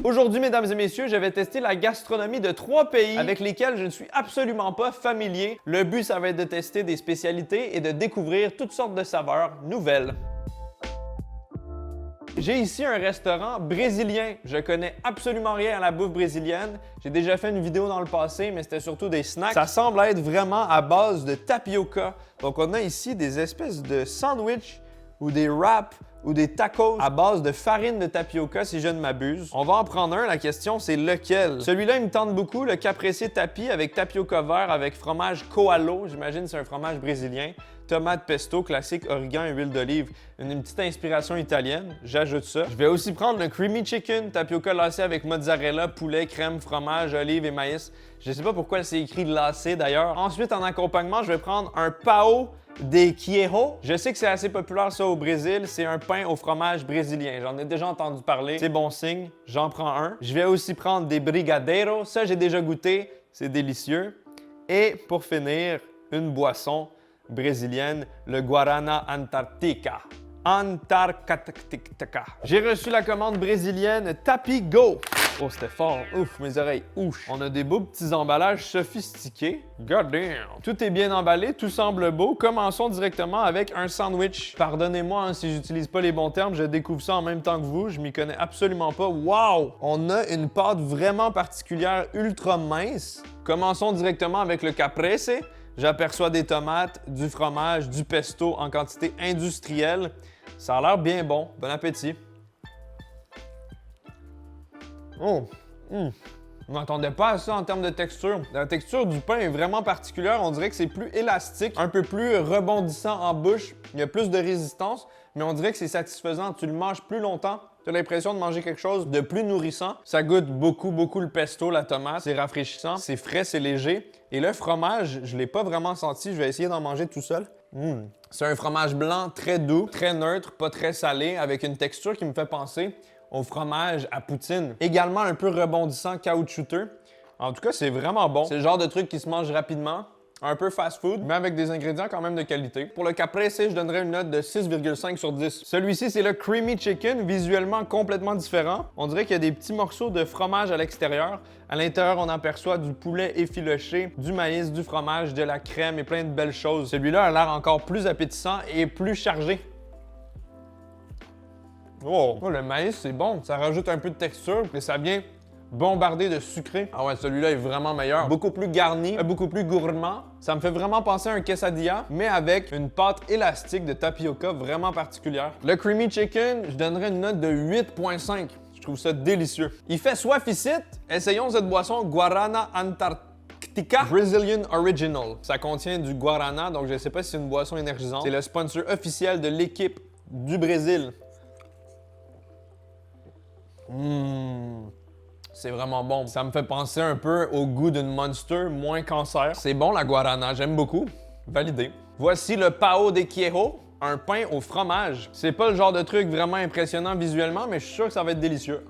Aujourd'hui, mesdames et messieurs, je vais tester la gastronomie de 3 pays avec lesquels je ne suis absolument pas familier. Le but, ça va être de tester des spécialités et de découvrir toutes sortes de saveurs nouvelles. J'ai ici un restaurant brésilien. Je connais absolument rien à la bouffe brésilienne. J'ai déjà fait une vidéo dans le passé, mais c'était surtout des snacks. Ça semble être vraiment à base de tapioca. Donc on a ici des espèces de sandwichs ou des wraps ou des tacos à base de farine de tapioca, si je ne m'abuse. On va en prendre un, la question c'est lequel? Celui-là, il me tente beaucoup, le caprese tapi avec tapioca vert avec fromage coalo. J'imagine que c'est un fromage brésilien. Tomate pesto, classique, origan et huile d'olive. Une petite inspiration italienne, j'ajoute ça. Je vais aussi prendre le creamy chicken, tapioca lacé avec mozzarella, poulet, crème, fromage, olive et maïs. Je sais pas pourquoi c'est écrit lacé d'ailleurs. Ensuite, en accompagnement, je vais prendre un pão de queijo. Je sais que c'est assez populaire ça au Brésil, c'est un pain au fromage brésilien. J'en ai déjà entendu parler, c'est bon signe, j'en prends un. Je vais aussi prendre des brigadeiros, ça j'ai déjà goûté, c'est délicieux. Et pour finir, une boisson brésilienne, le Guarana Antarctica. Antarctica. J'ai reçu la commande brésilienne Tapi Go. Oh, c'était fort. Ouf, mes oreilles. Ouch. On a des beaux petits emballages sophistiqués. God damn. Tout est bien emballé, tout semble beau. Commençons directement avec un sandwich. Pardonnez-moi hein, si j'utilise pas les bons termes, je découvre ça en même temps que vous. Je m'y connais absolument pas. Wow! On a une pâte vraiment particulière, ultra mince. Commençons directement avec le caprese. J'aperçois des tomates, du fromage, du pesto en quantité industrielle. Ça a l'air bien bon. Bon appétit. Oh! Je m'attendais pas à ça en termes de texture. La texture du pain est vraiment particulière. On dirait que c'est plus élastique, un peu plus rebondissant en bouche. Il y a plus de résistance, mais on dirait que c'est satisfaisant. Tu le manges plus longtemps. Tu as l'impression de manger quelque chose de plus nourrissant. Ça goûte beaucoup le pesto, la tomate. C'est rafraîchissant, c'est frais, c'est léger. Et le fromage, je l'ai pas vraiment senti. Je vais essayer d'en manger tout seul. C'est un fromage blanc très doux, très neutre, pas très salé, avec une texture qui me fait penser au fromage à poutine. Également un peu rebondissant, caoutchouteux. En tout cas, c'est vraiment bon. C'est le genre de truc qui se mange rapidement. Un peu fast-food, mais avec des ingrédients quand même de qualité. Pour le caprese, je donnerais une note de 6,5 sur 10. Celui-ci, c'est le creamy chicken, visuellement complètement différent. On dirait qu'il y a des petits morceaux de fromage à l'extérieur. À l'intérieur, on aperçoit du poulet effiloché, du maïs, du fromage, de la crème et plein de belles choses. Celui-là a l'air encore plus appétissant et plus chargé. Oh, le maïs, c'est bon. Ça rajoute un peu de texture et ça vient bombardé de sucré. Ah ouais, celui-là est vraiment meilleur. Beaucoup plus garni, beaucoup plus gourmand. Ça me fait vraiment penser à un quesadilla, mais avec une pâte élastique de tapioca vraiment particulière. Le creamy chicken, je donnerais une note de 8,5. Je trouve ça délicieux. Il fait soif ici. Essayons cette boisson Guarana Antarctica Brazilian Original. Ça contient du guarana, donc je ne sais pas si c'est une boisson énergisante. C'est le sponsor officiel de l'équipe du Brésil. C'est vraiment bon. Ça me fait penser un peu au goût d'une Monster, moins cancer. C'est bon la guarana, j'aime beaucoup. Validé. Voici le pão de queijo, un pain au fromage. C'est pas le genre de truc vraiment impressionnant visuellement, mais je suis sûr que ça va être délicieux.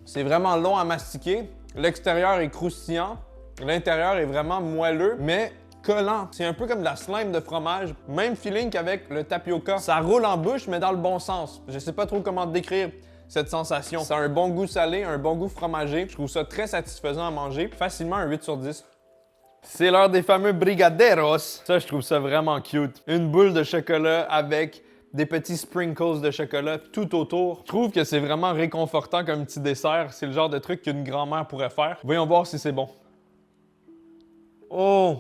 C'est vraiment long à mastiquer. L'extérieur est croustillant. L'intérieur est vraiment moelleux, mais collant. C'est un peu comme de la slime de fromage. Même feeling qu'avec le tapioca. Ça roule en bouche, mais dans le bon sens. Je sais pas trop comment décrire cette sensation. Ça a un bon goût salé, un bon goût fromagé. Je trouve ça très satisfaisant à manger. Facilement un 8 sur 10. C'est l'heure des fameux brigadeiros. Ça, je trouve ça vraiment cute. Une boule de chocolat avec des petits sprinkles de chocolat tout autour. Je trouve que c'est vraiment réconfortant comme petit dessert. C'est le genre de truc qu'une grand-mère pourrait faire. Voyons voir si c'est bon. Oh!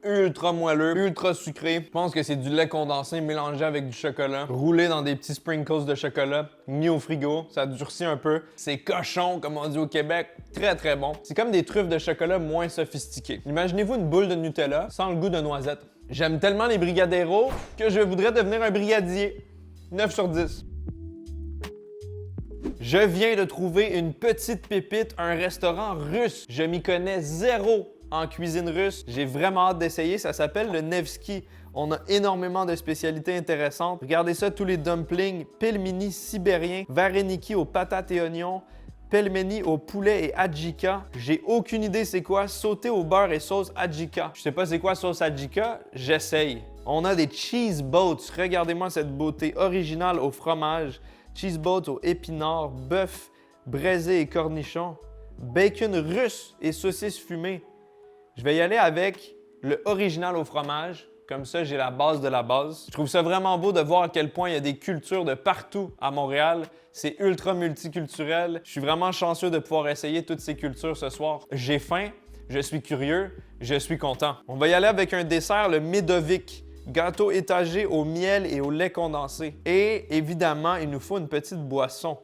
Ultra moelleux, ultra sucré. Je pense que c'est du lait condensé mélangé avec du chocolat, roulé dans des petits sprinkles de chocolat, mis au frigo. Ça durcit un peu. C'est cochon, comme on dit au Québec. Très bon. C'est comme des truffes de chocolat moins sophistiquées. Imaginez-vous une boule de Nutella sans le goût de noisette. J'aime tellement les brigadeiros que je voudrais devenir un brigadier. 9 sur 10. Je viens de trouver une petite pépite, un restaurant russe. Je m'y connais zéro en cuisine russe. J'ai vraiment hâte d'essayer. Ça s'appelle le Nevski. On a énormément de spécialités intéressantes. Regardez ça, tous les dumplings, pelmeni sibérien, vareniki aux patates et oignons, pelmeni au poulet et adjika. J'ai aucune idée c'est quoi, sauté au beurre et sauce adjika. Je sais pas c'est quoi sauce adjika, j'essaye. On a des cheese boats. Regardez-moi cette beauté originale au fromage. cheese boat aux épinards, bœuf braisé et cornichons, bacon russe et saucisses fumées. Je vais y aller avec le original au fromage. Comme ça, j'ai la base de la base. Je trouve ça vraiment beau de voir à quel point il y a des cultures de partout à Montréal. C'est ultra multiculturel. Je suis vraiment chanceux de pouvoir essayer toutes ces cultures ce soir. J'ai faim, je suis curieux, je suis content. On va y aller avec un dessert, le Medovic. Gâteau étagé au miel et au lait condensé. Et évidemment, il nous faut une petite boisson.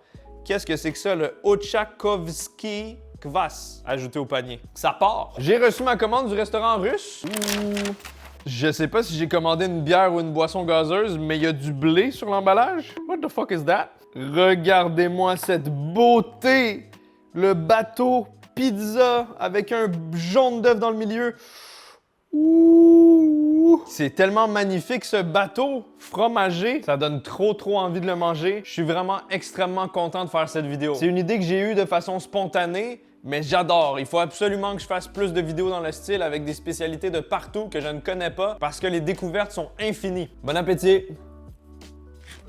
Qu'est-ce que c'est que ça, le Ochakovsky Kvass, ajouté au panier? Ça part! J'ai reçu ma commande du restaurant russe. Je sais pas si j'ai commandé une bière ou une boisson gazeuse, mais il y a du blé sur l'emballage. What the fuck is that? Regardez-moi cette beauté! Le bateau pizza avec un jaune d'œuf dans le milieu. Ouh! C'est tellement magnifique ce bateau fromager. Ça donne trop envie de le manger. Je suis vraiment extrêmement content de faire cette vidéo. C'est une idée que j'ai eue de façon spontanée. Mais j'adore. Il faut absolument que je fasse plus de vidéos dans le style avec des spécialités de partout que je ne connais pas parce que les découvertes sont infinies. Bon appétit!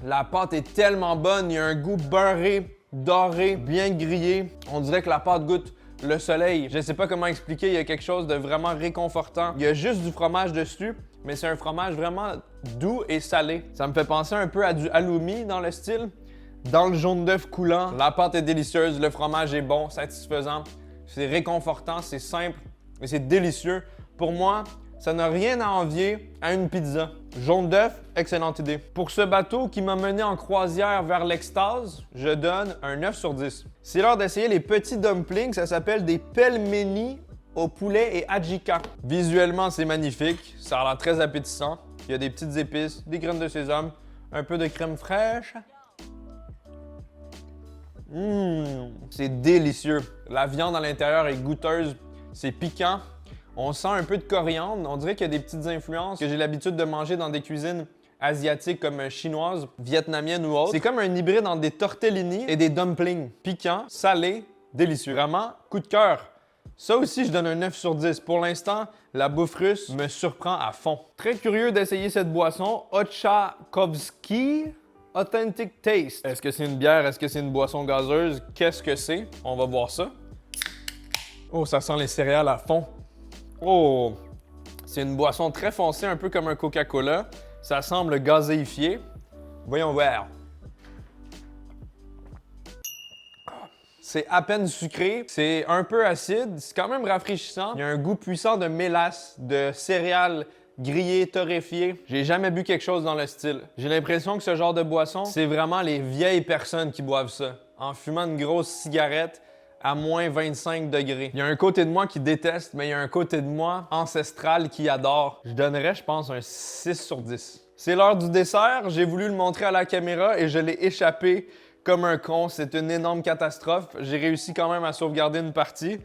La pâte est tellement bonne. Il y a un goût beurré, doré, bien grillé. On dirait que la pâte goûte le soleil. Je ne sais pas comment expliquer. Il y a quelque chose de vraiment réconfortant. Il y a juste du fromage dessus, mais c'est un fromage vraiment doux et salé. Ça me fait penser un peu à du halloumi dans le style. Dans le jaune d'œuf coulant, la pâte est délicieuse, le fromage est bon, satisfaisant, c'est réconfortant, c'est simple et c'est délicieux. Pour moi, ça n'a rien à envier à une pizza. Jaune d'œuf, excellente idée. Pour ce bateau qui m'a mené en croisière vers l'extase, je donne un 9 sur 10. C'est l'heure d'essayer les petits dumplings, ça s'appelle des pelmeni au poulet et adjika. Visuellement, c'est magnifique, ça a l'air très appétissant. Il y a des petites épices, des graines de sésame, un peu de crème fraîche. C'est délicieux. La viande à l'intérieur est goûteuse, c'est piquant. On sent un peu de coriandre. On dirait qu'il y a des petites influences que j'ai l'habitude de manger dans des cuisines asiatiques comme chinoises, vietnamiennes ou autres. C'est comme un hybride entre des tortellini et des dumplings. Piquant, salé, délicieux. Vraiment, coup de cœur. Ça aussi, je donne un 9 sur 10. Pour l'instant, la bouffe russe me surprend à fond. Très curieux d'essayer cette boisson, Ochakovsky Authentic Taste. Est-ce que c'est une bière? Est-ce que c'est une boisson gazeuse? Qu'est-ce que c'est? On va voir ça. Oh, ça sent les céréales à fond. Oh! C'est une boisson très foncée, un peu comme un Coca-Cola. Ça semble gazéifié. Voyons voir. C'est à peine sucré, c'est un peu acide, c'est quand même rafraîchissant. Il y a un goût puissant de mélasse, de céréales grillées, torréfiées. J'ai jamais bu quelque chose dans le style. J'ai l'impression que ce genre de boisson, c'est vraiment les vieilles personnes qui boivent ça, en fumant une grosse cigarette à moins 25 degrés. Il y a un côté de moi qui déteste, mais il y a un côté de moi ancestral qui adore. Je donnerais, je pense, un 6 sur 10. C'est l'heure du dessert. J'ai voulu le montrer à la caméra et je l'ai échappé comme un con. C'est une énorme catastrophe. J'ai réussi quand même à sauvegarder une partie.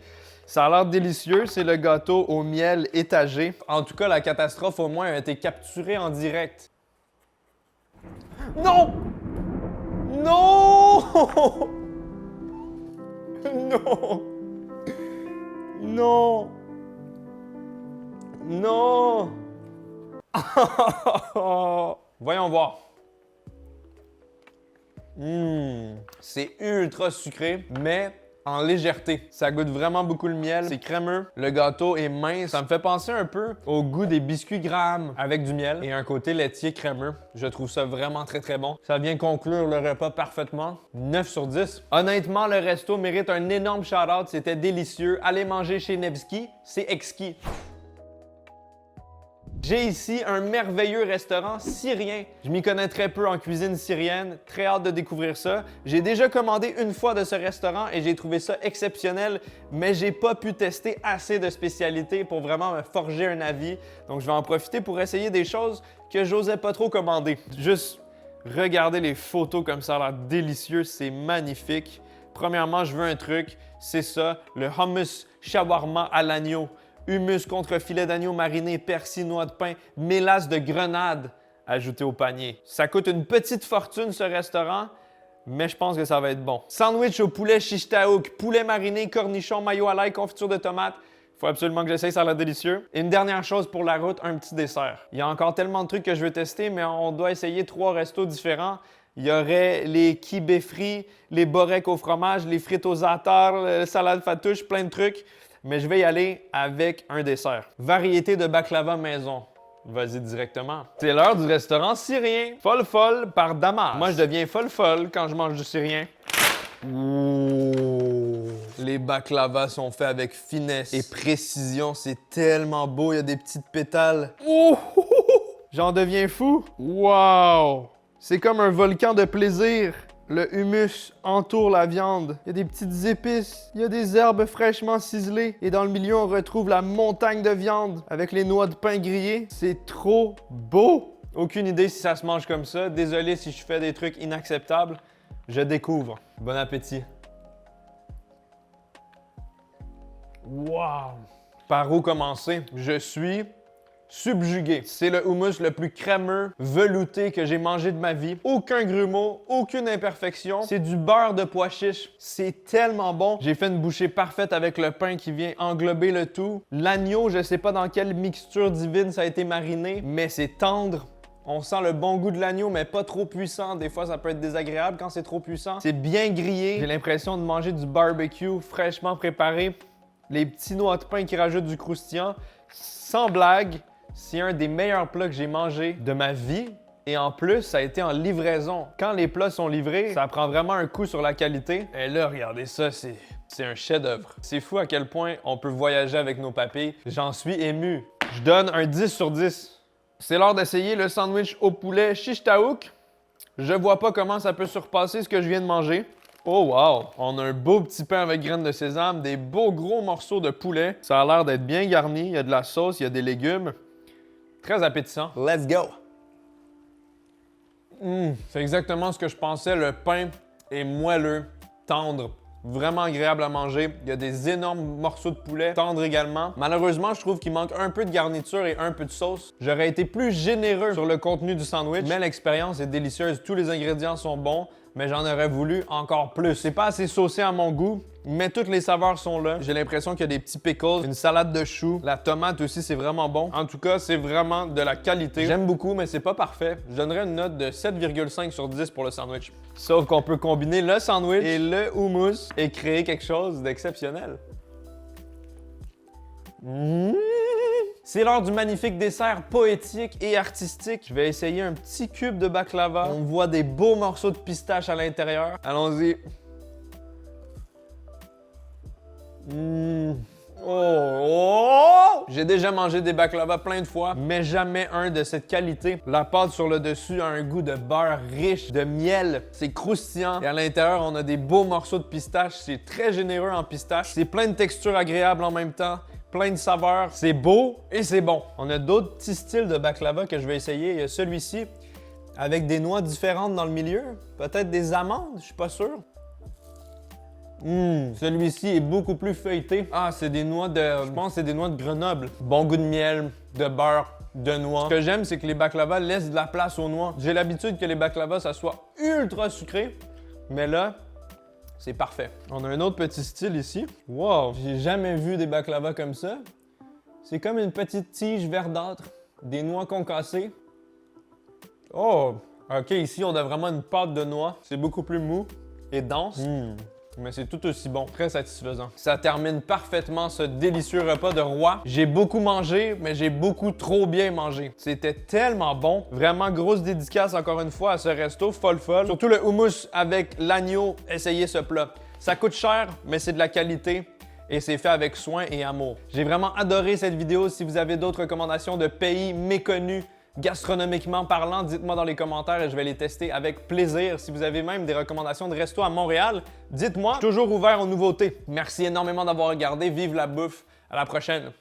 Ça a l'air délicieux. C'est le gâteau au miel étagé. En tout cas, la catastrophe au moins a été capturée en direct. Non! Non! Non! Non! Non! Voyons voir. C'est ultra sucré, mais en légèreté. Ça goûte vraiment beaucoup le miel. C'est crémeux. Le gâteau est mince. Ça me fait penser un peu au goût des biscuits Graham avec du miel et un côté laitier crémeux. Je trouve ça vraiment très bon. Ça vient conclure le repas parfaitement. 9 sur 10. Honnêtement, le resto mérite un énorme shout-out. C'était délicieux. Allez manger chez Nevsky, c'est exquis. J'ai ici un merveilleux restaurant syrien. Je m'y connais très peu en cuisine syrienne, très hâte de découvrir ça. J'ai déjà commandé une fois de ce restaurant et j'ai trouvé ça exceptionnel, mais j'ai pas pu tester assez de spécialités pour vraiment me forger un avis. Donc je vais en profiter pour essayer des choses que j'osais pas trop commander. Juste regardez les photos comme ça, a l'air délicieux, c'est magnifique. Premièrement, je veux un truc, c'est ça, le hummus shawarma à l'agneau. Hummus contre filet d'agneau mariné, persil, noix de pain, mélasse de grenade ajouté au panier. Ça coûte une petite fortune ce restaurant, mais je pense que ça va être bon. Sandwich au poulet shish taouk, poulet mariné, cornichon, mayo à l'ail, confiture de tomate. Il faut absolument que j'essaye, ça a l'air délicieux. Et une dernière chose pour la route, un petit dessert. Il y a encore tellement de trucs que je veux tester, mais on doit essayer 3 restos différents. Il y aurait les kibés frits, les boreks au fromage, les frites aux atars, la salade fatouche, plein de trucs. Mais je vais y aller avec un dessert. Variété de baklava maison. Vas-y directement. C'est l'heure du restaurant syrien. Folle folle par Damas. Moi, je deviens folle folle quand je mange du syrien. Ouh. Les baklavas sont faits avec finesse et précision. C'est tellement beau. Il y a des petites pétales. Ouh. J'en deviens fou. Wow. C'est comme un volcan de plaisir. Le hummus entoure la viande. Il y a des petites épices. Il y a des herbes fraîchement ciselées. Et dans le milieu, on retrouve la montagne de viande avec les noix de pain grillées. C'est trop beau. Aucune idée si ça se mange comme ça. Désolé si je fais des trucs inacceptables. Je découvre. Bon appétit. Wow! Par où commencer? Je suis subjugué. C'est le hummus le plus crémeux, velouté que j'ai mangé de ma vie. Aucun grumeau, aucune imperfection. C'est du beurre de pois chiche. C'est tellement bon. J'ai fait une bouchée parfaite avec le pain qui vient englober le tout. L'agneau, je sais pas dans quelle mixture divine ça a été mariné, mais c'est tendre. On sent le bon goût de l'agneau, mais pas trop puissant. Des fois, ça peut être désagréable quand c'est trop puissant. C'est bien grillé. J'ai l'impression de manger du barbecue fraîchement préparé. Les petits noix de pain qui rajoutent du croustillant. Sans blague, c'est un des meilleurs plats que j'ai mangé de ma vie. Et en plus, ça a été en livraison. Quand les plats sont livrés, ça prend vraiment un coup sur la qualité. Et là, regardez ça, c'est un chef-d'œuvre. C'est fou à quel point on peut voyager avec nos papilles. J'en suis ému. Je donne un 10 sur 10. C'est l'heure d'essayer le sandwich au poulet shish taouk. Je vois pas comment ça peut surpasser ce que je viens de manger. Oh wow! On a un beau petit pain avec graines de sésame, des beaux gros morceaux de poulet. Ça a l'air d'être bien garni. Il y a de la sauce, il y a des légumes. Très appétissant. Let's go! C'est exactement ce que je pensais. Le pain est moelleux, tendre. Vraiment agréable à manger. Il y a des énormes morceaux de poulet, tendres également. Malheureusement, je trouve qu'il manque un peu de garniture et un peu de sauce. J'aurais été plus généreux sur le contenu du sandwich, mais l'expérience est délicieuse. Tous les ingrédients sont bons, mais j'en aurais voulu encore plus. C'est pas assez saucé à mon goût, mais toutes les saveurs sont là. J'ai l'impression qu'il y a des petits pickles, une salade de choux. La tomate aussi, c'est vraiment bon. En tout cas, c'est vraiment de la qualité. J'aime beaucoup, mais c'est pas parfait. Je donnerais une note de 7,5 sur 10 pour le sandwich. Sauf qu'on peut combiner le sandwich et le hummus et créer quelque chose d'exceptionnel. C'est l'heure du magnifique dessert poétique et artistique. Je vais essayer un petit cube de baklava. On voit des beaux morceaux de pistache à l'intérieur. Allons-y. Oh! J'ai déjà mangé des baklava plein de fois, mais jamais un de cette qualité. La pâte sur le dessus a un goût de beurre riche, de miel. C'est croustillant. Et à l'intérieur, on a des beaux morceaux de pistache. C'est très généreux en pistache. C'est plein de textures agréables en même temps. Plein de saveurs. C'est beau et c'est bon. On a d'autres petits styles de baklava que je vais essayer. Il y a celui-ci avec des noix différentes dans le milieu. Peut-être des amandes, je suis pas sûr. Celui-ci est beaucoup plus feuilleté. Ah, c'est des noix de... Je pense que c'est des noix de Grenoble. Bon goût de miel, de beurre, de noix. Ce que j'aime, c'est que les baklavas laissent de la place aux noix. J'ai l'habitude que les baklavas, ça soit ultra sucré. Mais là, c'est parfait. On a un autre petit style ici. Wow! J'ai jamais vu des baklavas comme ça. C'est comme une petite tige verdâtre. Des noix concassées. Oh! OK, ici, on a vraiment une pâte de noix. C'est beaucoup plus mou et dense. Mais c'est tout aussi bon, très satisfaisant. Ça termine parfaitement ce délicieux repas de roi. J'ai beaucoup mangé, mais j'ai beaucoup trop bien mangé. C'était tellement bon. Vraiment grosse dédicace encore une fois à ce resto folle. Surtout le hummus avec l'agneau, essayez ce plat. Ça coûte cher, mais c'est de la qualité. Et c'est fait avec soin et amour. J'ai vraiment adoré cette vidéo. Si vous avez d'autres recommandations de pays méconnus, gastronomiquement parlant, dites-moi dans les commentaires et je vais les tester avec plaisir. Si vous avez même des recommandations de resto à Montréal, dites-moi. Toujours ouvert aux nouveautés. Merci énormément d'avoir regardé. Vive la bouffe. À la prochaine.